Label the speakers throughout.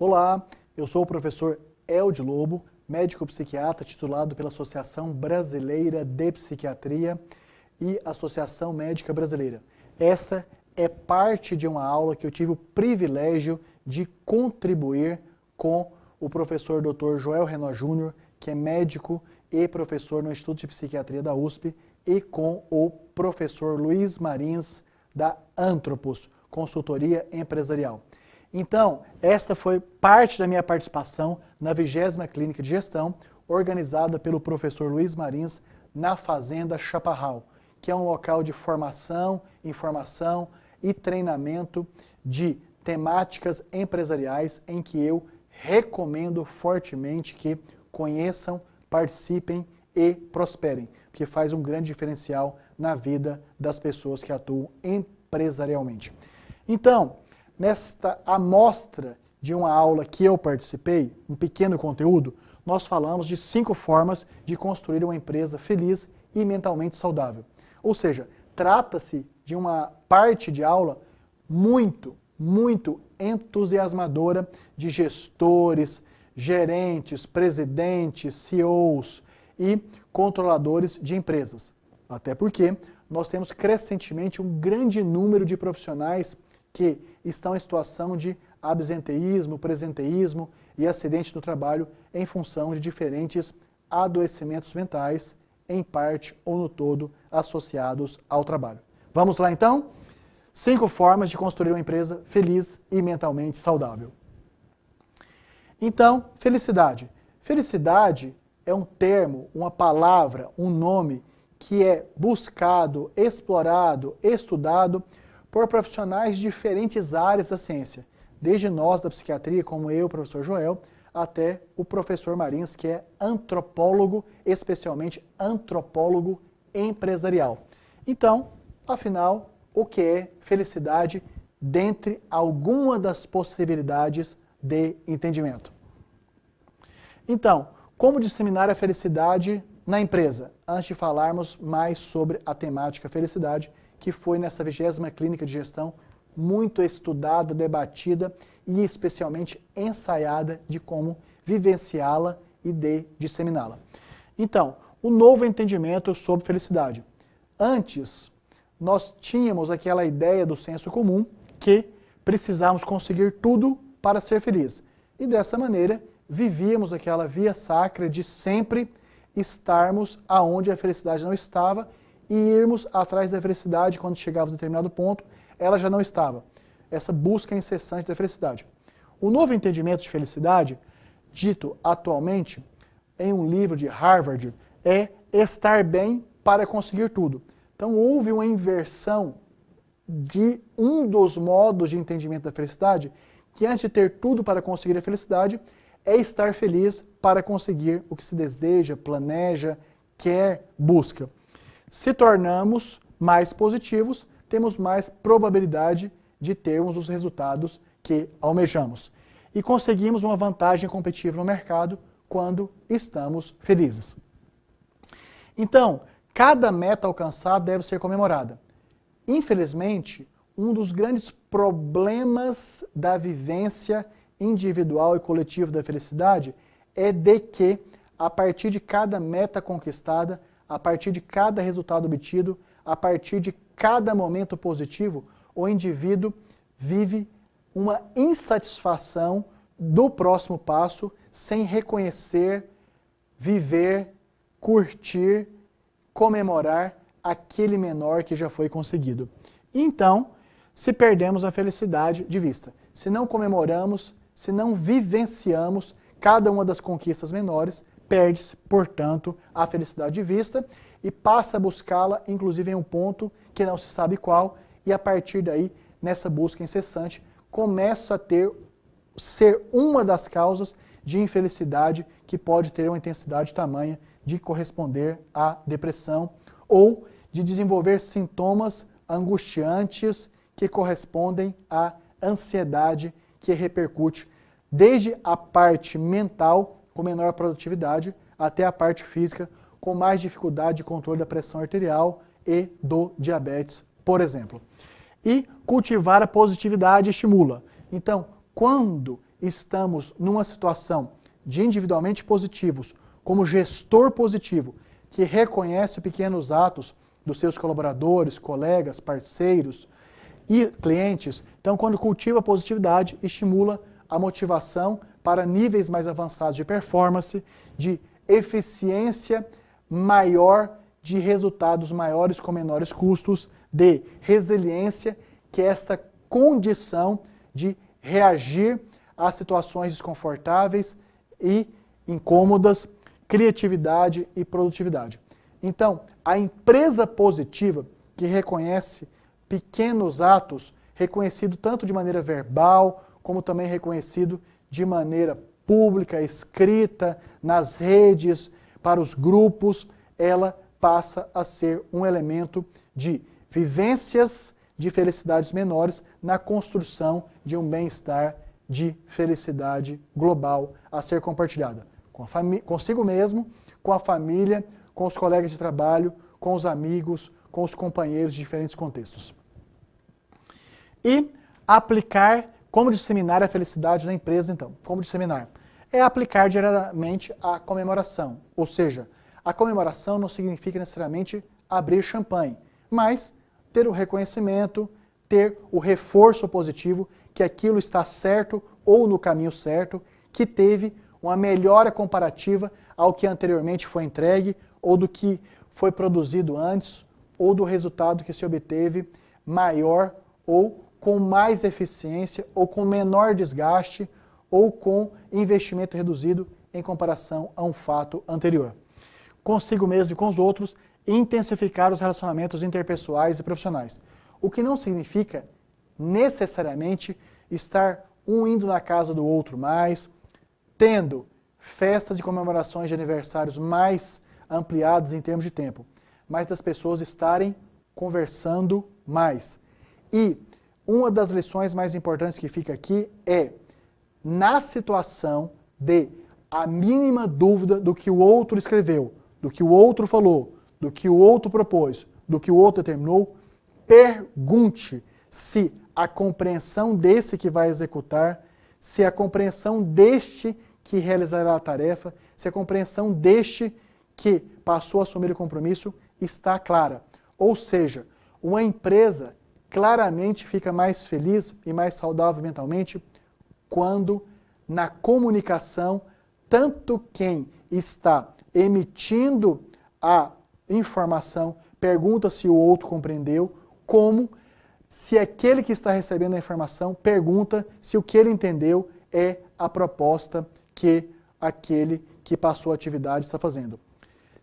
Speaker 1: Olá, eu sou o professor Elde Lobo, médico psiquiatra titulado pela Associação Brasileira de Psiquiatria e Associação Médica Brasileira. Esta é parte de uma aula que eu tive o privilégio de contribuir com o professor Dr. Joel Renó Júnior, que é médico e professor no Instituto de Psiquiatria da USP, e com o professor Luiz Marins, da Antropos, consultoria empresarial. Então, esta foi parte da minha participação na 20ª Clínica de Gestão, organizada pelo professor Luiz Marins na Fazenda Chaparral, que é um local de formação, informação e treinamento de temáticas empresariais em que eu recomendo fortemente que conheçam, participem e prosperem, porque faz um grande diferencial na vida das pessoas que atuam empresarialmente. Então, nesta amostra de uma aula que eu participei, um pequeno conteúdo, nós falamos de 5 formas de construir uma empresa feliz e mentalmente saudável. Ou seja, trata-se de uma parte de aula muito entusiasmadora de gestores, gerentes, presidentes, CEOs e controladores de empresas. Até porque nós temos crescentemente um grande número de profissionais que estão em situação de absenteísmo, presenteísmo e acidente do trabalho em função de diferentes adoecimentos mentais, em parte ou no todo associados ao trabalho. Vamos lá então? 5 formas de construir uma empresa feliz e mentalmente saudável. Então, felicidade. Felicidade é um termo, uma palavra, um nome que é buscado, explorado, estudado por profissionais de diferentes áreas da ciência, desde nós da psiquiatria, como eu, o professor Joel, até o professor Marins, que é antropólogo, especialmente antropólogo empresarial. Então, afinal, o que é felicidade dentre alguma das possibilidades de entendimento? Então, como disseminar a felicidade na empresa? Antes de falarmos mais sobre a temática felicidade, que foi nessa 20ª Clínica de Gestão, muito estudada, debatida e especialmente ensaiada de como vivenciá-la e de disseminá-la. Então, o novo entendimento sobre felicidade. Antes, nós tínhamos aquela ideia do senso comum que precisávamos conseguir tudo para ser feliz. E dessa maneira, vivíamos aquela via sacra de sempre estarmos aonde a felicidade não estava e irmos atrás da felicidade quando chegávamos a determinado ponto, ela já não estava. Essa busca incessante da felicidade. O novo entendimento de felicidade, dito atualmente em um livro de Harvard, é estar bem para conseguir tudo. Então houve uma inversão de um dos modos de entendimento da felicidade, que antes de ter tudo para conseguir a felicidade, é estar feliz para conseguir o que se deseja, planeja, quer, busca. Se tornamos mais positivos, temos mais probabilidade de termos os resultados que almejamos. E conseguimos uma vantagem competitiva no mercado quando estamos felizes. Então, cada meta alcançada deve ser comemorada. Infelizmente, um dos grandes problemas da vivência individual e coletiva da felicidade é de que, a partir de cada meta conquistada, a partir de cada resultado obtido, a partir de cada momento positivo, o indivíduo vive uma insatisfação do próximo passo sem reconhecer, viver, curtir, comemorar aquele menor que já foi conseguido. Então, se perdemos a felicidade de vista, se não comemoramos, se não vivenciamos cada uma das conquistas menores, perde-se, portanto, a felicidade de vista e passa a buscá-la, inclusive em um ponto que não se sabe qual, e a partir daí, nessa busca incessante, começa a ser uma das causas de infelicidade que pode ter uma intensidade tamanha de corresponder à depressão ou de desenvolver sintomas angustiantes que correspondem à ansiedade que repercute desde a parte mental, com menor produtividade, até a parte física, com mais dificuldade de controle da pressão arterial e do diabetes, por exemplo. E cultivar a positividade estimula. Então, quando estamos numa situação de individualmente positivos, como gestor positivo, que reconhece pequenos atos dos seus colaboradores, colegas, parceiros e clientes, então quando cultiva a positividade, estimula a motivação para níveis mais avançados de performance, de eficiência maior, de resultados maiores com menores custos, de resiliência, que é esta condição de reagir a situações desconfortáveis e incômodas, criatividade e produtividade. Então, a empresa positiva, que reconhece pequenos atos, reconhecido tanto de maneira verbal, como também reconhecido de maneira pública, escrita, nas redes, para os grupos, ela passa a ser um elemento de vivências de felicidades menores na construção de um bem-estar de felicidade global a ser compartilhada consigo mesmo, com a família, com os colegas de trabalho, com os amigos, com os companheiros de diferentes contextos. E aplicar, como disseminar a felicidade na empresa, então? Como disseminar? É aplicar diariamente a comemoração, ou seja, a comemoração não significa necessariamente abrir champanhe, mas ter o reconhecimento, ter o reforço positivo que aquilo está certo ou no caminho certo, que teve uma melhora comparativa ao que anteriormente foi entregue, ou do que foi produzido antes, ou do resultado que se obteve maior, ou com mais eficiência, ou com menor desgaste, ou com investimento reduzido em comparação a um fato anterior. Consigo mesmo e com os outros, intensificar os relacionamentos interpessoais e profissionais. O que não significa necessariamente estar um indo na casa do outro mais, tendo festas e comemorações de aniversários mais ampliadas em termos de tempo, mas das pessoas estarem conversando mais. E uma das lições mais importantes que fica aqui é, na situação de a mínima dúvida do que o outro escreveu, do que o outro falou, do que o outro propôs, do que o outro determinou, pergunte se a compreensão desse que vai executar, se a compreensão deste que realizará a tarefa, se a compreensão deste que passou a assumir o compromisso está clara. Ou seja, uma empresa claramente fica mais feliz e mais saudável mentalmente quando na comunicação, tanto quem está emitindo a informação pergunta se o outro compreendeu, como se aquele que está recebendo a informação pergunta se o que ele entendeu é a proposta que aquele que passou a atividade está fazendo.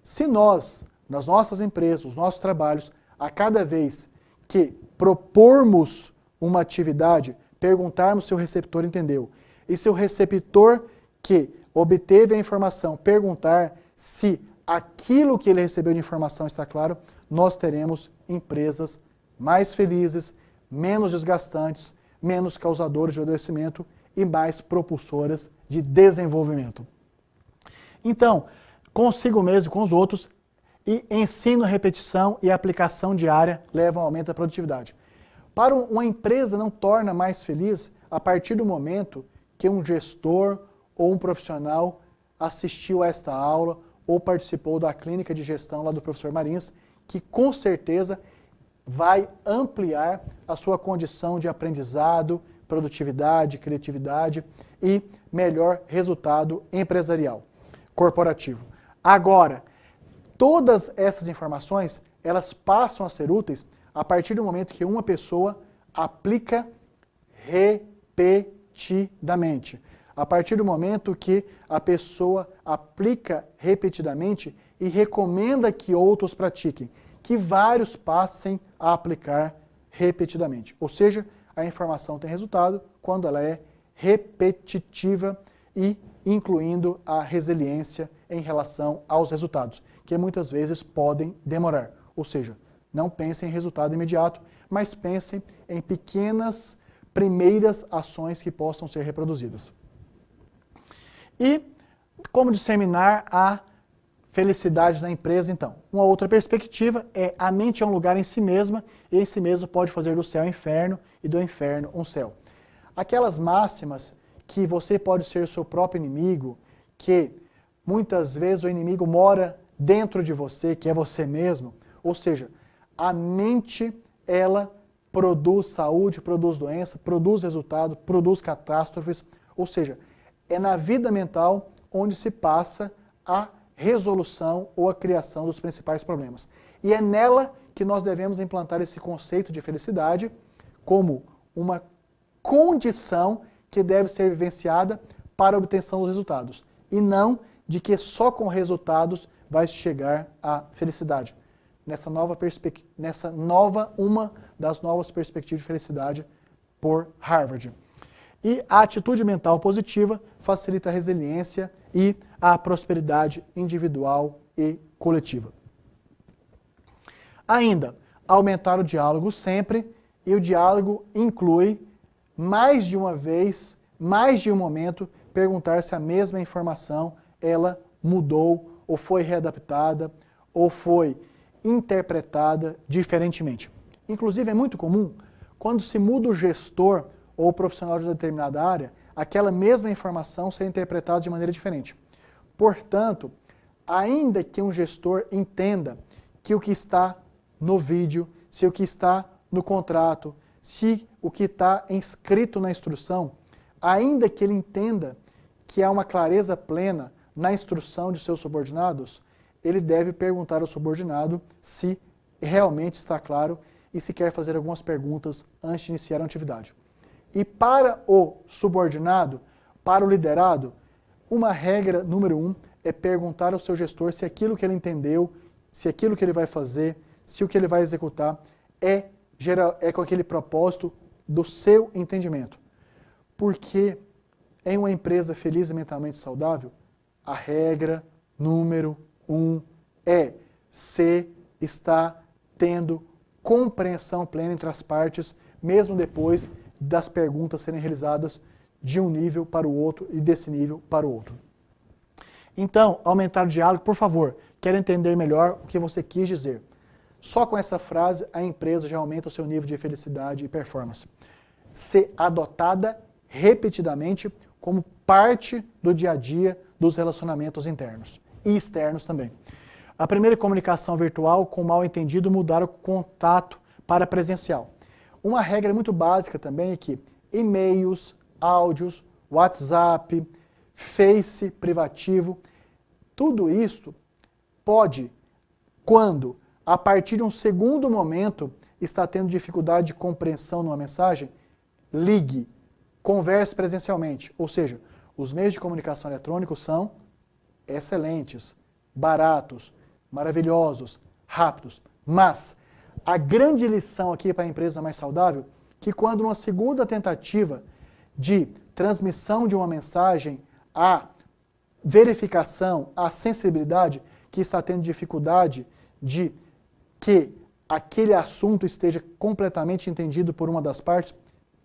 Speaker 1: Se nós, nas nossas empresas, nos nossos trabalhos, a cada vez que propormos uma atividade, perguntarmos se o receptor entendeu, e se o receptor que obteve a informação perguntar se aquilo que ele recebeu de informação está claro, nós teremos empresas mais felizes, menos desgastantes, menos causadoras de adoecimento e mais propulsoras de desenvolvimento. Então, consigo mesmo e com os outros, e ensino, repetição e aplicação diária levam ao aumento da produtividade. Para uma empresa não torna mais feliz a partir do momento que um gestor ou um profissional assistiu a esta aula ou participou da clínica de gestão lá do professor Marins, que com certeza vai ampliar a sua condição de aprendizado, produtividade, criatividade e melhor resultado empresarial, corporativo. Agora, todas essas informações, elas passam a ser úteis a partir do momento que uma pessoa aplica repetidamente. A partir do momento que a pessoa aplica repetidamente e recomenda que outros pratiquem, que vários passem a aplicar repetidamente. Ou seja, a informação tem resultado quando ela é repetitiva e incluindo a resiliência em relação aos resultados, que muitas vezes podem demorar. Ou seja, não pensem em resultado imediato, mas pensem em pequenas primeiras ações que possam ser reproduzidas. E como disseminar a felicidade na empresa, então? Uma outra perspectiva é a mente é um lugar em si mesma, e em si mesmo pode fazer do céu um inferno e do inferno um céu. Aquelas máximas que você pode ser o seu próprio inimigo, que muitas vezes o inimigo mora dentro de você, que é você mesmo. Ou seja, a mente, ela produz saúde, produz doença, produz resultado, produz catástrofes. Ou seja, é na vida mental onde se passa a resolução ou a criação dos principais problemas. E é nela que nós devemos implantar esse conceito de felicidade como uma condição que deve ser vivenciada para a obtenção dos resultados. E não de que só com resultados vai chegar à felicidade. Uma das novas perspectivas de felicidade por Harvard. E a atitude mental positiva facilita a resiliência e a prosperidade individual e coletiva. Ainda, aumentar o diálogo sempre, e o diálogo inclui, mais de uma vez, mais de um momento, perguntar se a mesma informação ela mudou, ou foi readaptada, ou foi interpretada diferentemente. Inclusive, é muito comum, quando se muda o gestor ou o profissional de uma determinada área, aquela mesma informação ser interpretada de maneira diferente. Portanto, ainda que um gestor entenda que o que está no vídeo, se o que está no contrato, se o que está inscrito na instrução, ainda que ele entenda que há uma clareza plena na instrução de seus subordinados, ele deve perguntar ao subordinado se realmente está claro e se quer fazer algumas perguntas antes de iniciar a atividade. E para o subordinado, para o liderado, uma regra número 1 é perguntar ao seu gestor se aquilo que ele entendeu, se aquilo que ele vai fazer, se o que ele vai executar é com aquele propósito do seu entendimento. Porque em uma empresa feliz e mentalmente saudável, a regra número 1 é se está tendo compreensão plena entre as partes, mesmo depois das perguntas serem realizadas de um nível para o outro e desse nível para o outro. Então, aumentar o diálogo, por favor, quero entender melhor o que você quis dizer. Só com essa frase, a empresa já aumenta o seu nível de felicidade e performance. Ser adotada repetidamente como parte do dia a dia dos relacionamentos internos e externos também. A primeira comunicação virtual, com mal entendido, mudar o contato para presencial. Uma regra muito básica também é que e-mails, áudios, WhatsApp, Face privativo, tudo isso pode, quando a partir de um segundo momento está tendo dificuldade de compreensão numa mensagem, ligue, converse presencialmente. Ou seja, os meios de comunicação eletrônicos são excelentes, baratos, maravilhosos, rápidos. Mas a grande lição aqui para a empresa mais saudável, que quando uma segunda tentativa de transmissão de uma mensagem, a verificação, a sensibilidade, que está tendo dificuldade de que aquele assunto esteja completamente entendido por uma das partes,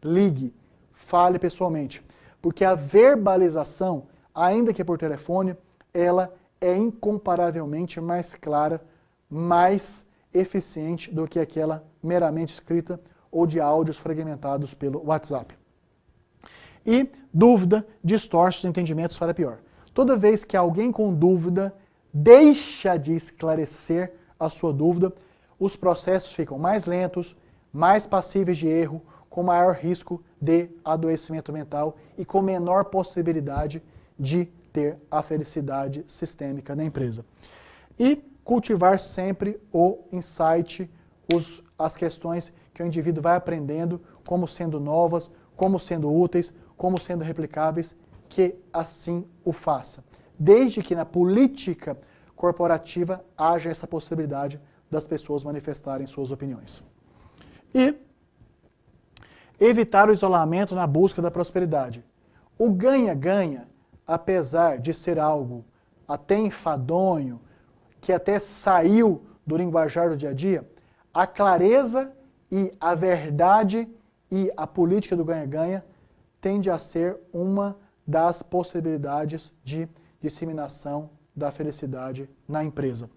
Speaker 1: ligue, fale pessoalmente. Porque a verbalização, ainda que por telefone, ela é incomparavelmente mais clara, mais eficiente do que aquela meramente escrita ou de áudios fragmentados pelo WhatsApp. E dúvida distorce os entendimentos para pior. Toda vez que alguém com dúvida deixa de esclarecer a sua dúvida, os processos ficam mais lentos, mais passíveis de erro, com maior risco de adoecimento mental e com menor possibilidade de ter a felicidade sistêmica da empresa. E cultivar sempre o insight, as questões que o indivíduo vai aprendendo, como sendo novas, como sendo úteis, como sendo replicáveis, que assim o faça. Desde que na política corporativa haja essa possibilidade das pessoas manifestarem suas opiniões. E evitar o isolamento na busca da prosperidade. O ganha-ganha, apesar de ser algo até enfadonho, que até saiu do linguajar do dia a dia, a clareza e a verdade e a política do ganha-ganha tende a ser uma das possibilidades de disseminação da felicidade na empresa.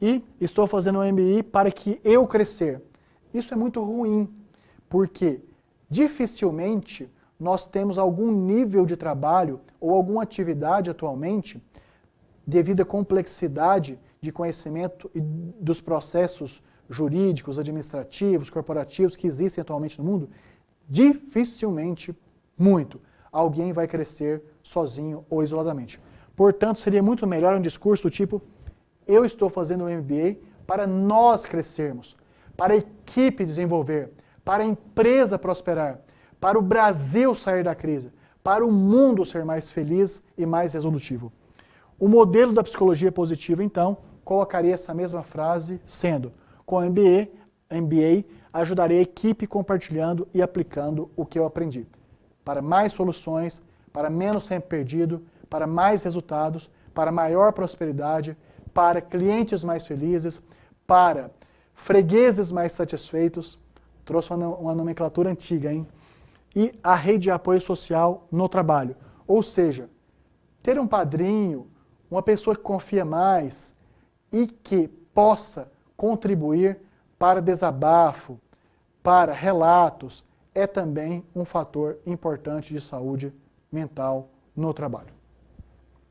Speaker 1: E estou fazendo um MBI para que eu crescer. Isso é muito ruim, porque dificilmente nós temos algum nível de trabalho ou alguma atividade atualmente, devido à complexidade de conhecimento e dos processos jurídicos, administrativos, corporativos que existem atualmente no mundo, dificilmente, muito, alguém vai crescer sozinho ou isoladamente. Portanto, seria muito melhor um discurso do tipo: eu estou fazendo um MBA para nós crescermos, para a equipe desenvolver, para a empresa prosperar, para o Brasil sair da crise, para o mundo ser mais feliz e mais resolutivo. O modelo da psicologia positiva, então, colocaria essa mesma frase sendo: com o MBA, ajudarei a equipe compartilhando e aplicando o que eu aprendi, para mais soluções, para menos tempo perdido, para mais resultados, para maior prosperidade, para clientes mais felizes, para fregueses mais satisfeitos. Trouxe uma nomenclatura antiga, hein? E a rede de apoio social no trabalho. Ou seja, ter um padrinho, uma pessoa que confia mais e que possa contribuir para desabafo, para relatos, é também um fator importante de saúde mental no trabalho.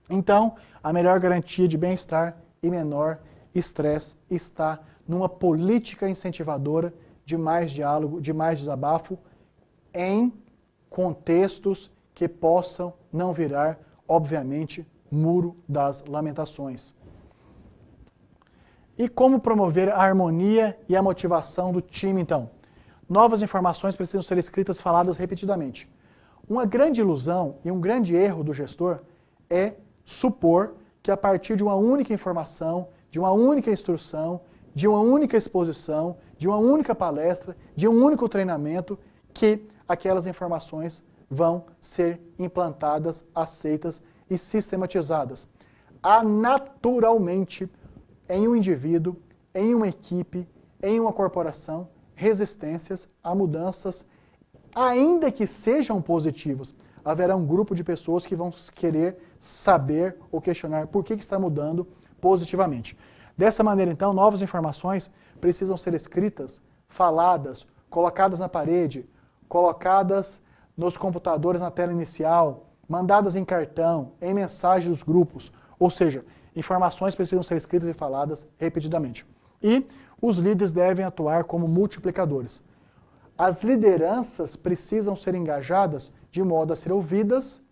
Speaker 1: Então, a melhor garantia de bem-estar e menor estresse está numa política incentivadora de mais diálogo, de mais desabafo, em contextos que possam não virar, obviamente, muro das lamentações. E como promover a harmonia e a motivação do time, então? Novas informações precisam ser escritas, faladas repetidamente. Uma grande ilusão e um grande erro do gestor é supor que a partir de uma única informação, de uma única instrução, de uma única exposição, de uma única palestra, de um único treinamento, que aquelas informações vão ser implantadas, aceitas e sistematizadas. Há naturalmente, em um indivíduo, em uma equipe, em uma corporação, resistências a mudanças, ainda que sejam positivos. Haverá um grupo de pessoas que vão querer saber ou questionar por que está mudando positivamente. Dessa maneira, então, novas informações precisam ser escritas, faladas, colocadas na parede, colocadas nos computadores na tela inicial, mandadas em cartão, em mensagem dos grupos, ou seja, informações precisam ser escritas e faladas repetidamente. E os líderes devem atuar como multiplicadores. As lideranças precisam ser engajadas de modo a ser ouvidas,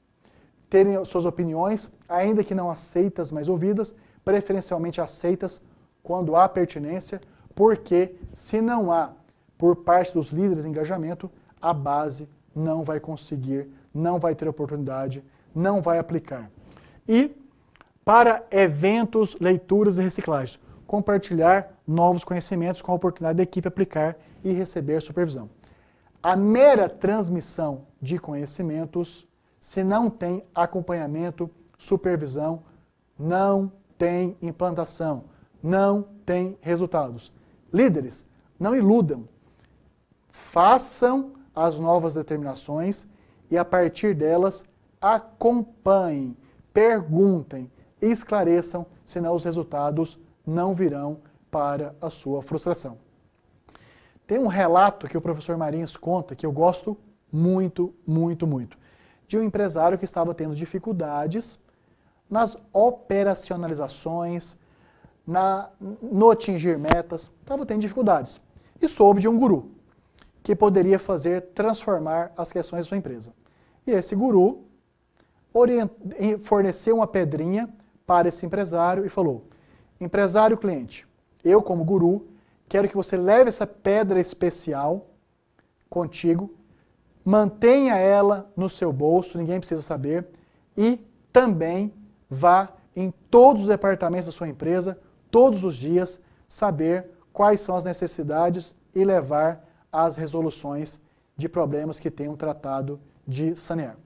Speaker 1: terem suas opiniões, ainda que não aceitas, mas ouvidas, preferencialmente aceitas quando há pertinência, porque se não há, por parte dos líderes, engajamento, a base não vai conseguir, não vai ter oportunidade, não vai aplicar. E para eventos, leituras e reciclagem, compartilhar novos conhecimentos com a oportunidade da equipe aplicar e receber supervisão. A mera transmissão de conhecimentos, se não tem acompanhamento, supervisão, não tem implantação, não tem resultados. Líderes, não iludam. Façam as novas determinações e, a partir delas, acompanhem, perguntem, esclareçam, senão os resultados não virão para a sua frustração. Tem um relato que o professor Marins conta, que eu gosto muito, muito, muito, de um empresário que estava tendo dificuldades nas operacionalizações, no atingir metas, estava tendo dificuldades. E soube de um guru, que poderia transformar as questões da sua empresa. E esse guru forneceu uma pedrinha para esse empresário e falou: empresário cliente, eu como guru, quero que você leve essa pedra especial contigo, mantenha ela no seu bolso, ninguém precisa saber, e também vá em todos os departamentos da sua empresa, todos os dias, saber quais são as necessidades e levar às resoluções de problemas que tenham tratado de sanear.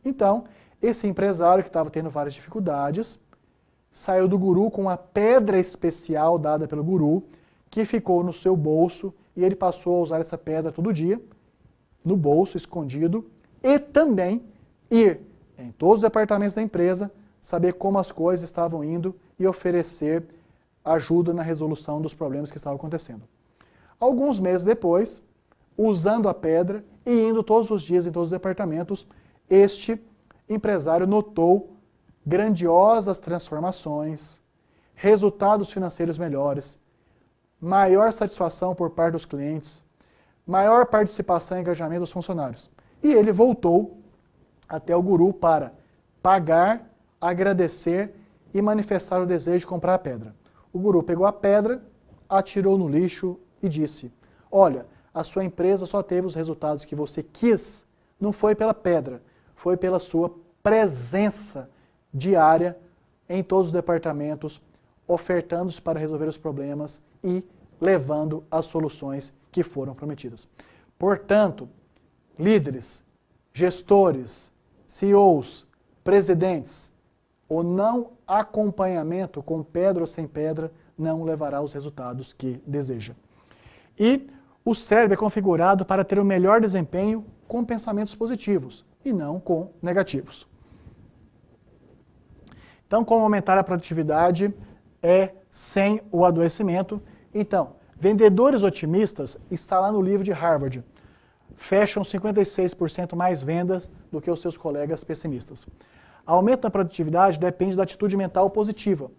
Speaker 1: Então, esse empresário que estava tendo várias dificuldades, saiu do guru com uma pedra especial dada pelo guru, que ficou no seu bolso, e ele passou a usar essa pedra todo dia, no bolso, escondido, e também ir em todos os departamentos da empresa, saber como as coisas estavam indo e oferecer ajuda na resolução dos problemas que estavam acontecendo. Alguns meses depois, usando a pedra e indo todos os dias em todos os departamentos, este empresário notou grandiosas transformações, resultados financeiros melhores, maior satisfação por parte dos clientes, maior participação e engajamento dos funcionários. E ele voltou até o guru para pagar, agradecer e manifestar o desejo de comprar a pedra. O guru pegou a pedra, atirou no lixo e disse: olha, a sua empresa só teve os resultados que você quis, não foi pela pedra, foi pela sua presença diária em todos os departamentos, ofertando-se para resolver os problemas e levando as soluções que foram prometidas. Portanto, líderes, gestores, CEOs, presidentes, o não acompanhamento com pedra ou sem pedra não levará aos resultados que deseja. E o cérebro é configurado para ter o melhor desempenho com pensamentos positivos e não com negativos. Então, como aumentar a produtividade é sem o adoecimento? Então, vendedores otimistas está lá no livro de Harvard. Fecham 56% mais vendas do que os seus colegas pessimistas. Aumento da produtividade depende da atitude mental positiva.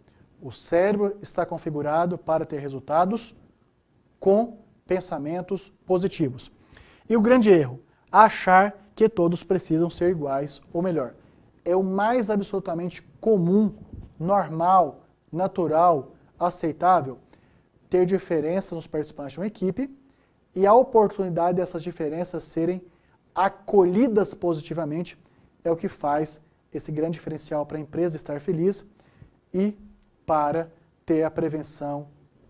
Speaker 1: O cérebro está configurado para ter resultados com pensamentos positivos. E o grande erro, achar que todos precisam ser iguais, ou melhor, é o mais absolutamente comum, normal, natural, aceitável, ter diferenças nos participantes de uma equipe e a oportunidade dessas diferenças serem acolhidas positivamente é o que faz esse grande diferencial para a empresa estar feliz e para ter a prevenção,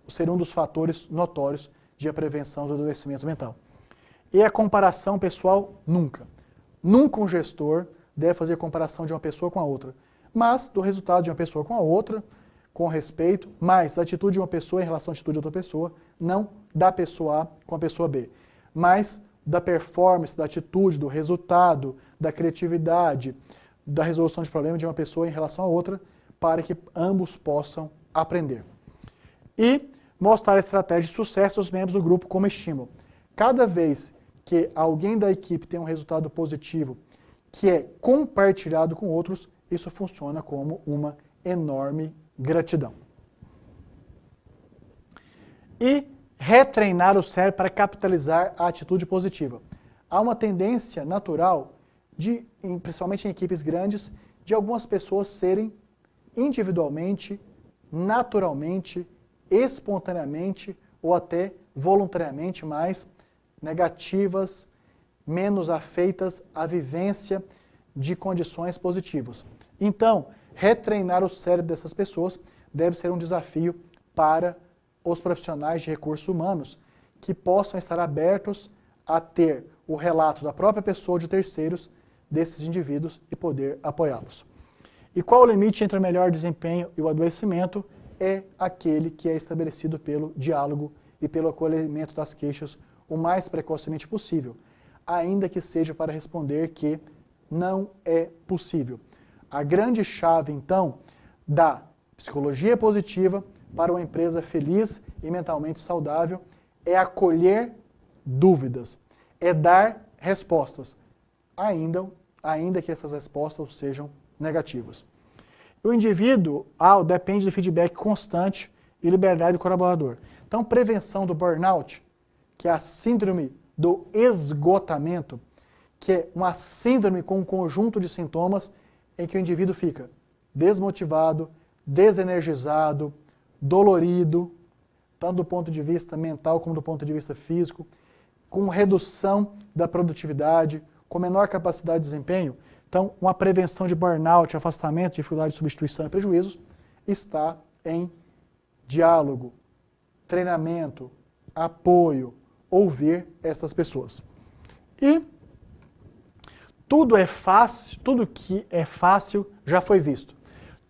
Speaker 1: ser um dos fatores notórios de a prevenção do adoecimento mental. E a comparação pessoal, nunca. Nunca um gestor deve fazer comparação de uma pessoa com a outra, mas do resultado de uma pessoa com a outra, com respeito, mas da atitude de uma pessoa em relação à atitude de outra pessoa, não da pessoa A com a pessoa B, mas da performance, da atitude, do resultado, da criatividade, da resolução de problemas de uma pessoa em relação à outra, para que ambos possam aprender. E mostrar a estratégia de sucesso aos membros do grupo como estímulo. Cada vez que alguém da equipe tem um resultado positivo que é compartilhado com outros, isso funciona como uma enorme gratidão. E retreinar o cérebro para capitalizar a atitude positiva. Há uma tendência natural, principalmente em equipes grandes, de algumas pessoas serem individualmente, naturalmente, espontaneamente ou até voluntariamente mais negativas, menos afeitas à vivência de condições positivas. Então, retreinar o cérebro dessas pessoas deve ser um desafio para os profissionais de recursos humanos que possam estar abertos a ter o relato da própria pessoa ou de terceiros desses indivíduos e poder apoiá-los. E qual o limite entre o melhor desempenho e o adoecimento? É aquele que é estabelecido pelo diálogo e pelo acolhimento das queixas o mais precocemente possível, ainda que seja para responder que não é possível. A grande chave, então, da psicologia positiva para uma empresa feliz e mentalmente saudável é acolher dúvidas, é dar respostas, ainda que essas respostas sejam negativas. O indivíduo depende do feedback constante e liberdade do colaborador. Então, prevenção do burnout, que é a síndrome do esgotamento, que é uma síndrome com um conjunto de sintomas em que o indivíduo fica desmotivado, desenergizado, dolorido, tanto do ponto de vista mental como do ponto de vista físico, com redução da produtividade, com menor capacidade de desempenho. Então, uma prevenção de burnout, afastamento, dificuldade de substituição e prejuízos está em diálogo, treinamento, apoio, ouvir essas pessoas. E tudo que é fácil já foi visto,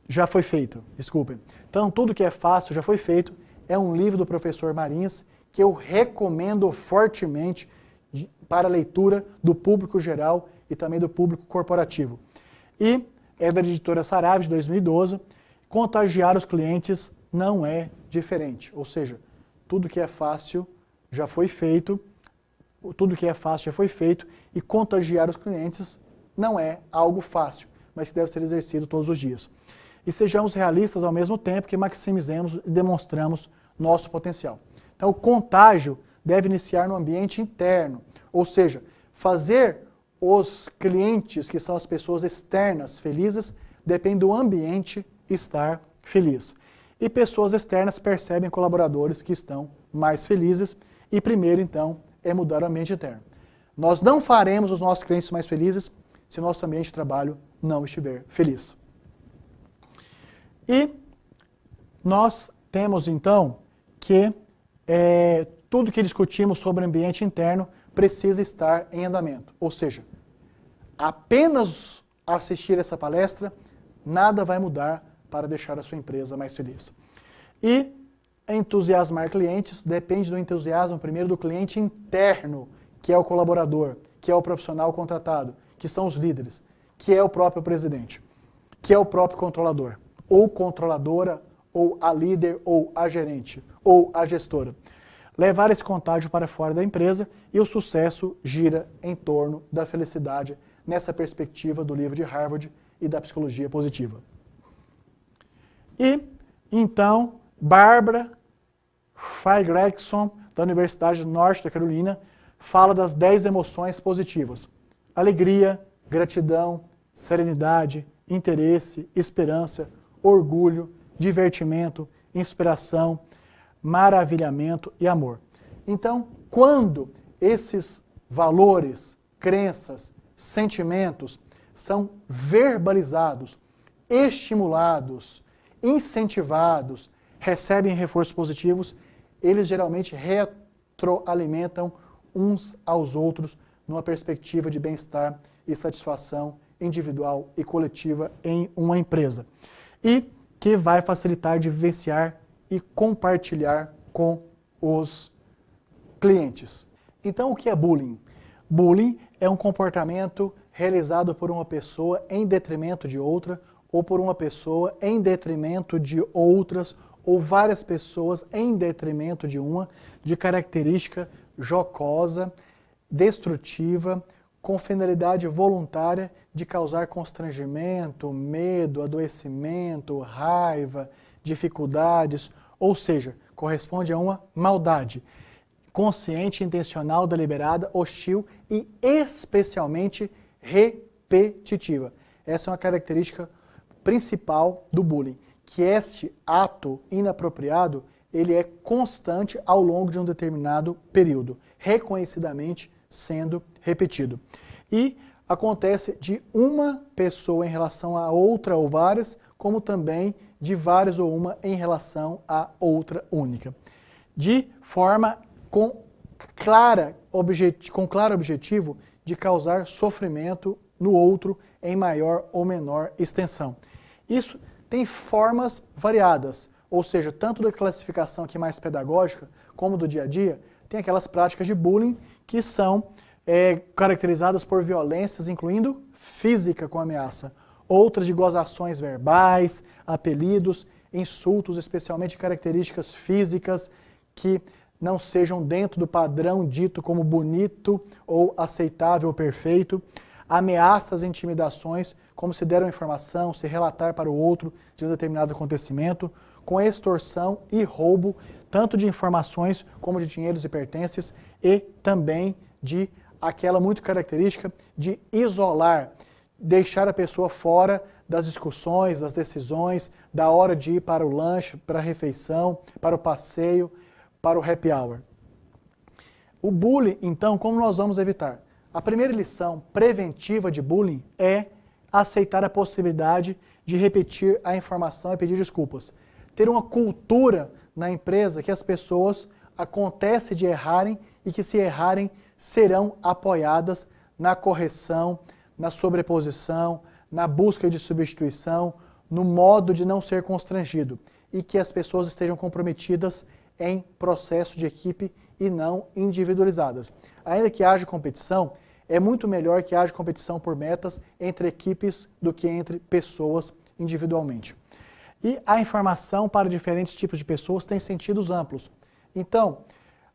Speaker 1: já foi feito, desculpem. Então, tudo que é fácil já foi feito é um livro do professor Marins que eu recomendo fortemente para a leitura do público geral e também do público corporativo. E é da editora Saraiva, de 2012, contagiar os clientes não é diferente, ou seja, tudo que é fácil já foi feito, tudo que é fácil já foi feito e contagiar os clientes não é algo fácil, mas que deve ser exercido todos os dias. E sejamos realistas ao mesmo tempo que maximizemos e demonstramos nosso potencial. Então, o contágio deve iniciar no ambiente interno, ou seja, fazer os clientes, que são as pessoas externas, felizes, depende do ambiente estar feliz. E pessoas externas percebem colaboradores que estão mais felizes e primeiro, então, é mudar o ambiente interno. Nós não faremos os nossos clientes mais felizes se o nosso ambiente de trabalho não estiver feliz. E nós temos, então, que tudo que discutimos sobre o ambiente interno precisa estar em andamento. Ou seja, apenas assistir essa palestra, nada vai mudar para deixar a sua empresa mais feliz. E entusiasmar clientes depende do entusiasmo primeiro do cliente interno, que é o colaborador, que é o profissional contratado, que são os líderes, que é o próprio presidente, que é o próprio controlador, ou controladora, ou a líder, ou a gerente, ou a gestora. Levar esse contágio para fora da empresa e o sucesso gira em torno da felicidade nessa perspectiva do livro de Harvard e da psicologia positiva. E, então, Barbara Fredrickson, da Universidade do Norte da Carolina, fala das 10 emoções positivas. Alegria, gratidão, serenidade, interesse, esperança, orgulho, divertimento, inspiração, maravilhamento e amor. Então, quando esses valores, crenças, sentimentos são verbalizados, estimulados, incentivados, recebem reforços positivos, eles geralmente retroalimentam uns aos outros numa perspectiva de bem-estar e satisfação individual e coletiva em uma empresa. E que vai facilitar de vivenciar e compartilhar com os clientes. Então, o que é bullying? Bullying é um comportamento realizado por uma pessoa em detrimento de outra, ou por uma pessoa em detrimento de outras, ou várias pessoas em detrimento de uma, de característica jocosa, destrutiva, com finalidade voluntária de causar constrangimento, medo, adoecimento, raiva, dificuldades, ou seja, corresponde a uma maldade consciente, intencional, deliberada, hostil e especialmente repetitiva. Essa é uma característica principal do bullying, que este ato inapropriado, ele é constante ao longo de um determinado período, reconhecidamente sendo repetido. E acontece de uma pessoa em relação a outra ou várias, como também de várias ou uma em relação a outra única. De forma com claro objetivo de causar sofrimento no outro em maior ou menor extensão. Isso tem formas variadas, ou seja, tanto da classificação aqui mais pedagógica, como do dia a dia, tem aquelas práticas de bullying que são caracterizadas por violências, incluindo física com ameaça, outras de gozações verbais, apelidos, insultos, especialmente características físicas que não sejam dentro do padrão dito como bonito ou aceitável ou perfeito, ameaças e intimidações, como se der uma informação, se relatar para o outro de um determinado acontecimento, com extorsão e roubo, tanto de informações como de dinheiros e pertences, e também de aquela muito característica de isolar, deixar a pessoa fora das discussões, das decisões, da hora de ir para o lanche, para a refeição, para o passeio, para o happy hour. O bullying, então, como nós vamos evitar? A primeira lição preventiva de bullying é aceitar a possibilidade de repetir a informação e pedir desculpas. Ter uma cultura na empresa que as pessoas acontece de errarem e que se errarem serão apoiadas na correção, na sobreposição, na busca de substituição, no modo de não ser constrangido e que as pessoas estejam comprometidas em processo de equipe e não individualizadas. Ainda que haja competição, é muito melhor que haja competição por metas entre equipes do que entre pessoas individualmente. E a informação para diferentes tipos de pessoas tem sentidos amplos. Então,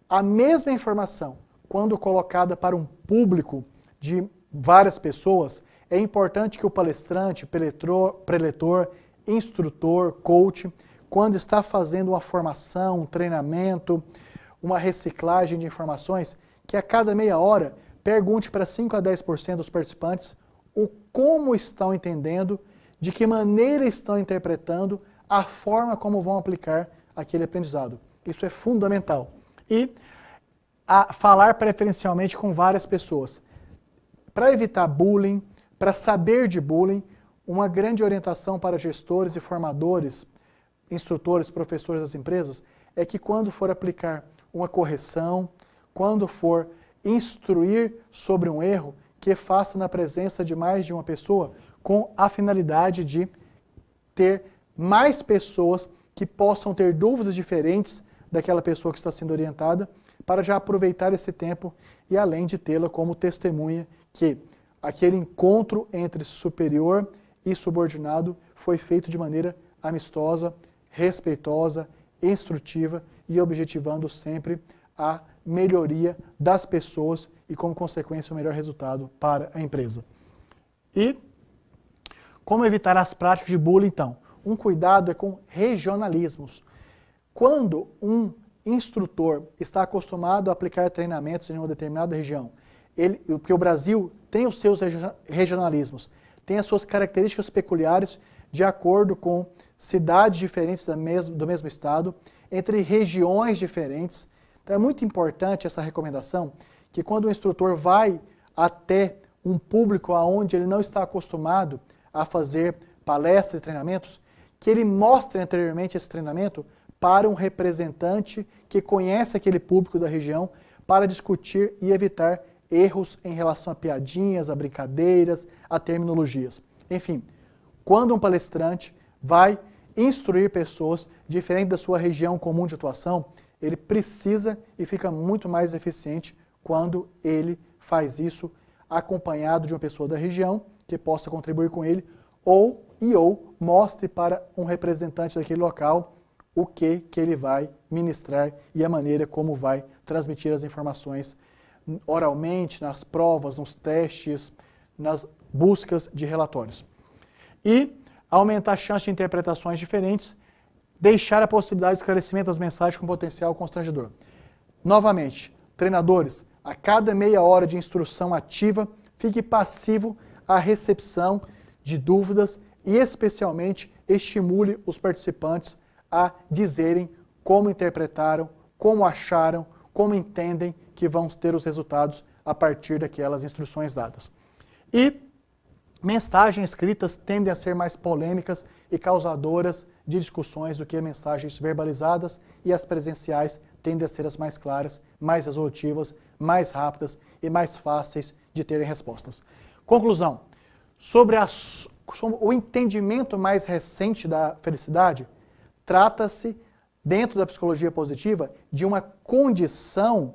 Speaker 1: a mesma informação, quando colocada para um público de várias pessoas, é importante que o palestrante, preletor, instrutor, coach, quando está fazendo uma formação, um treinamento, uma reciclagem de informações, que a cada meia hora pergunte para 5 a 10% dos participantes o como estão entendendo, de que maneira estão interpretando, a forma como vão aplicar aquele aprendizado. Isso é fundamental. E falar preferencialmente com várias pessoas. Para evitar bullying, para saber de bullying, uma grande orientação para gestores e formadores, instrutores, professores das empresas, é que quando for aplicar uma correção, quando for instruir sobre um erro, que faça na presença de mais de uma pessoa, com a finalidade de ter mais pessoas que possam ter dúvidas diferentes daquela pessoa que está sendo orientada, para já aproveitar esse tempo e além de tê-la como testemunha que aquele encontro entre superior e subordinado foi feito de maneira amistosa, respeitosa, instrutiva e objetivando sempre a melhoria das pessoas e, como consequência, o melhor resultado para a empresa. E como evitar as práticas de bullying, então? Um cuidado é com regionalismos. Quando um instrutor está acostumado a aplicar treinamentos em uma determinada região, porque o Brasil tem os seus regionalismos, tem as suas características peculiares de acordo com cidades diferentes do mesmo estado, entre regiões diferentes. Então é muito importante essa recomendação, que quando o instrutor vai até um público aonde ele não está acostumado a fazer palestras e treinamentos, que ele mostre anteriormente esse treinamento para um representante que conhece aquele público da região para discutir e evitar erros em relação a piadinhas, a brincadeiras, a terminologias. Enfim, quando um palestrante vai instruir pessoas diferente da sua região comum de atuação, ele precisa e fica muito mais eficiente quando ele faz isso acompanhado de uma pessoa da região que possa contribuir com ele ou mostre para um representante daquele local o que ele vai ministrar e a maneira como vai transmitir as informações oralmente, nas provas, nos testes, nas buscas de relatórios. E aumentar a chance de interpretações diferentes, deixar a possibilidade de esclarecimento das mensagens com potencial constrangedor. Novamente, treinadores, a cada meia hora de instrução ativa, fique passivo à recepção de dúvidas e, especialmente, estimule os participantes a dizerem como interpretaram, como acharam, como entendem que vão ter os resultados a partir daquelas instruções dadas. E mensagens escritas tendem a ser mais polêmicas e causadoras de discussões do que mensagens verbalizadas, e as presenciais tendem a ser as mais claras, mais resolutivas, mais rápidas e mais fáceis de terem respostas. Conclusão. Sobre o entendimento mais recente da felicidade, trata-se, dentro da psicologia positiva, de uma condição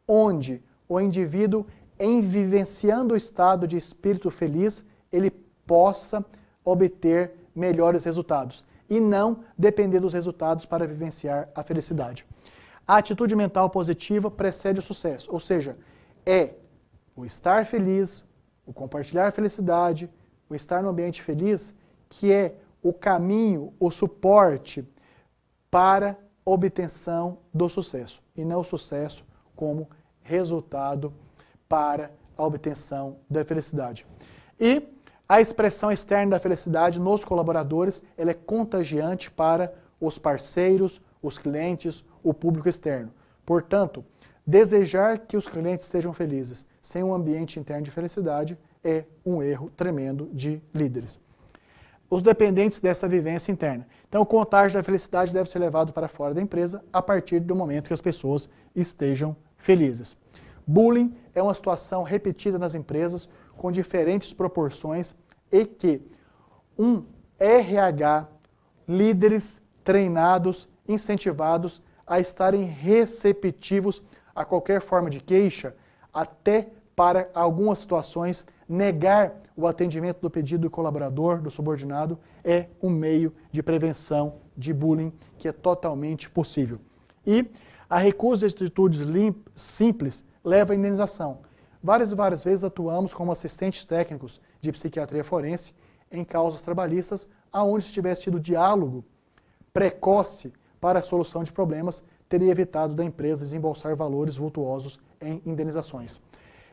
Speaker 1: onde o indivíduo, em vivenciando o estado de espírito feliz, ele possa obter melhores resultados e não depender dos resultados para vivenciar a felicidade. A atitude mental positiva precede o sucesso, ou seja, é o estar feliz, o compartilhar a felicidade, o estar no ambiente feliz, que é o caminho, o suporte para obtenção do sucesso, e não o sucesso como resultado para a obtenção da felicidade. E a expressão externa da felicidade nos colaboradores, ela é contagiante para os parceiros, os clientes, o público externo. Portanto, desejar que os clientes estejam felizes sem um ambiente interno de felicidade é um erro tremendo de líderes. Os dependentes dessa vivência interna. Então, o contágio da felicidade deve ser levado para fora da empresa a partir do momento que as pessoas estejam felizes. Bullying é uma situação repetida nas empresas com diferentes proporções e que um RH, líderes treinados, incentivados a estarem receptivos a qualquer forma de queixa, até para algumas situações negar o atendimento do pedido do colaborador, do subordinado, é um meio de prevenção de bullying que é totalmente possível. E A recusa de atitudes simples leva à indenização. Várias e várias vezes atuamos como assistentes técnicos de psiquiatria forense em causas trabalhistas, aonde se tivesse tido diálogo precoce para a solução de problemas, teria evitado da empresa desembolsar valores vultuosos em indenizações.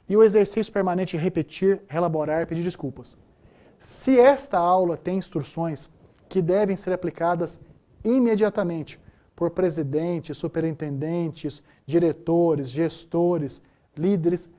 Speaker 1: E o exercício permanente de repetir, relaborar e pedir desculpas. Se esta aula tem instruções que devem ser aplicadas imediatamente por presidentes, superintendentes, diretores, gestores, líderes,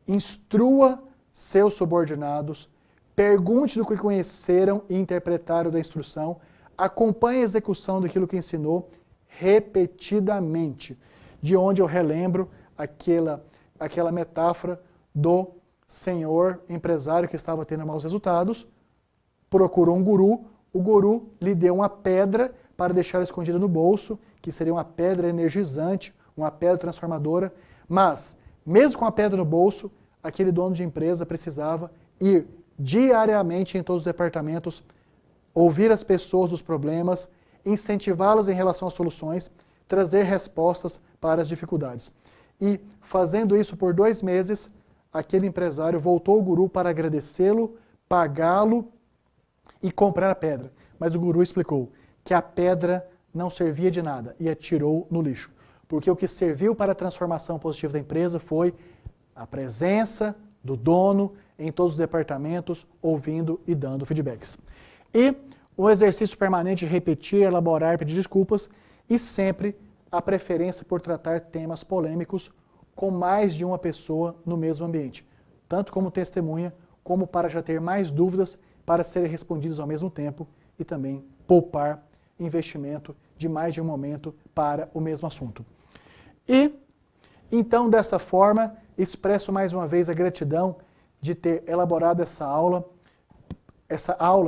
Speaker 1: instrua seus subordinados, pergunte do que conheceram e interpretaram da instrução, acompanhe a execução daquilo que ensinou repetidamente, de onde eu relembro aquela metáfora do senhor empresário que estava tendo maus resultados, procurou um guru, o guru lhe deu uma pedra para deixar escondida no bolso, que seria uma pedra energizante, uma pedra transformadora, mas, mesmo com a pedra no bolso, aquele dono de empresa precisava ir diariamente em todos os departamentos, ouvir as pessoas dos problemas, incentivá-las em relação às soluções, trazer respostas para as dificuldades. E, fazendo isso por 2 meses, aquele empresário voltou ao guru para agradecê-lo, pagá-lo e comprar a pedra. Mas o guru explicou que a pedra não servia de nada e atirou no lixo. Porque o que serviu para a transformação positiva da empresa foi a presença do dono em todos os departamentos, ouvindo e dando feedbacks. E o exercício permanente de repetir, elaborar, pedir desculpas e sempre a preferência por tratar temas polêmicos com mais de uma pessoa no mesmo ambiente, tanto como testemunha, como para já ter mais dúvidas para serem respondidas ao mesmo tempo e também poupar investimento de mais de um momento para o mesmo assunto. E, então, dessa forma, expresso mais uma vez a gratidão de ter elaborado essa aula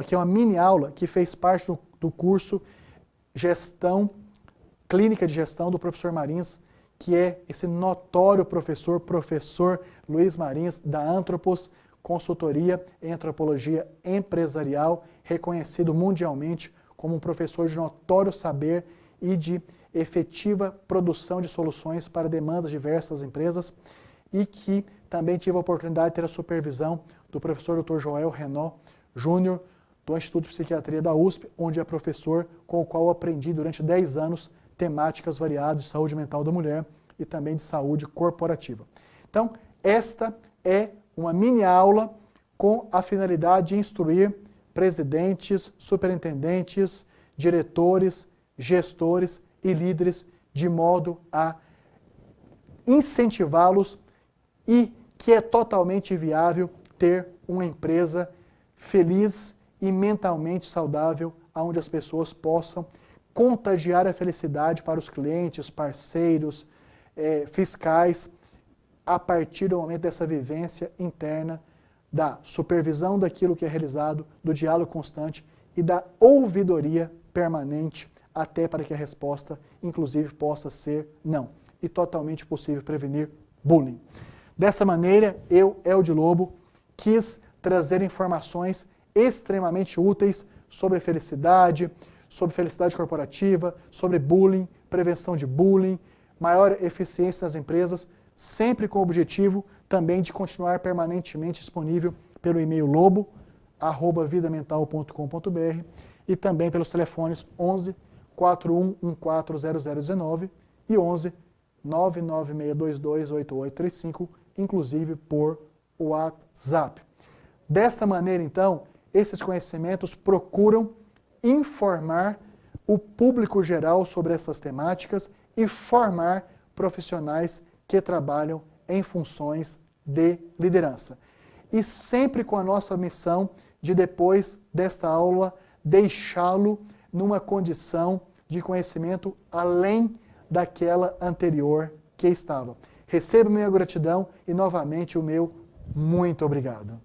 Speaker 1: que é uma mini aula que fez parte do curso Gestão, Clínica de Gestão do professor Marins, que é esse notório professor Luiz Marins, da Antropos, consultoria em antropologia empresarial, reconhecido mundialmente como um professor de notório saber e de efetiva produção de soluções para demandas diversas das empresas, e que também tive a oportunidade de ter a supervisão do professor Dr. Joel Renaud Júnior, do Instituto de Psiquiatria da USP, onde é professor com o qual eu aprendi durante 10 anos temáticas variadas de saúde mental da mulher e também de saúde corporativa. Então, esta é uma mini aula com a finalidade de instruir presidentes, superintendentes, diretores, gestores e líderes de modo a incentivá-los e que é totalmente viável ter uma empresa feliz e mentalmente saudável, onde as pessoas possam contagiar a felicidade para os clientes, parceiros, fiscais, a partir do momento dessa vivência interna, da supervisão daquilo que é realizado, do diálogo constante e da ouvidoria permanente, até para que a resposta, inclusive, possa ser não. E totalmente possível prevenir bullying. Dessa maneira, eu, Eldio Lobo, quis trazer informações extremamente úteis sobre felicidade corporativa, sobre bullying, prevenção de bullying, maior eficiência nas empresas, sempre com o objetivo também de continuar permanentemente disponível pelo e-mail lobo@vidamental.com.br e também pelos telefones 11 41140019 e 11 996228835, inclusive por WhatsApp. Desta maneira, então, esses conhecimentos procuram informar o público geral sobre essas temáticas e formar profissionais que trabalham em funções de liderança. E sempre com a nossa missão de, depois desta aula, deixá-lo numa condição de conhecimento além daquela anterior que estava. Receba minha gratidão e, novamente, o meu muito obrigado.